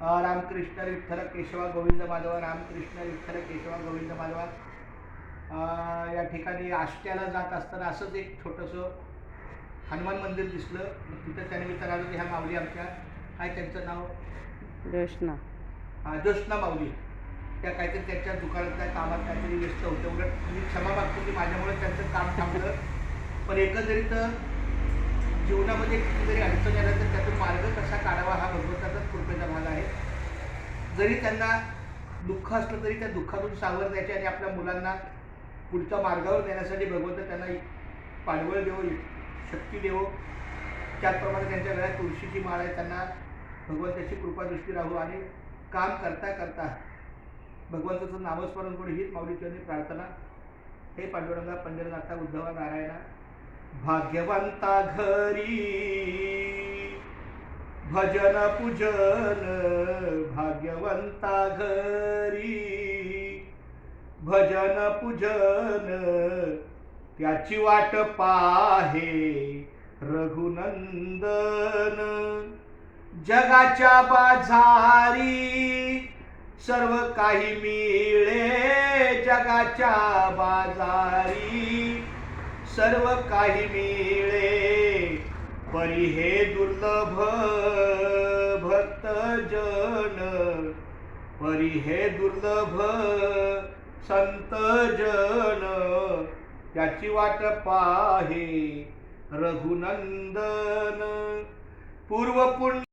रामकृष्ण विठ्ठल केशवा गोविंद माधवा, रामकृष्ण विठ्ठल केशवा गोविंद माधवा. या ठिकाणी आष्ट्याला जात असताना असंच एक छोटंसं हनुमान मंदिर दिसलं. तिथं त्यानिमित्तानं आलो की ह्या माऊली आमच्या, काय त्यांचं नाव, ज्योत्स्ना माऊली, त्या काहीतरी त्यांच्या दुकानातल्या कामात काहीतरी व्यस्त होतं. उलट मी क्षमा मागतो की माझ्यामुळे त्यांचं काम थांबलं. पण एकंदरीत जीवनामध्ये कितीतरी अडचणी आल्या तर त्यातून मार्ग कसा काढावा हा भगवंताचाच कृपेचा भाग आहे. जरी त्यांना दुःख असलं तरी त्या दुःखातून सावर द्यायचे आणि आपल्या मुलांना पुढच्या मार्गावर नेण्यासाठी भगवंत त्यांना पाठबळ देवो, शक्ती देवो. त्याचप्रमाणे त्यांच्या गळ्यात तुळशीची माळ आहे, त्यांना भगवंताची कृपादृष्टी राहू आणि काम करता करता भगवंताचं नामस्मरण करून हीच माऊलीचरणी प्रार्थना. हे पांडुरंगा, पंढरनाथा, उद्धवा, नारायणा. भाग्यवंता घरी भजन पूजन, भाग्यवंता घरी भजन पूजन, त्याची वाट पाहे रघुनंदन. जगाच्या बाजारी सर्व काही मिळे, जगाच्या बाजारी सर्व काही मिळे, परी हे दुर्लभ भक्त जन, परी हे दुर्लभ संत जन, त्याची वाट पाहे रघुनंदन. पूर्व पुण्य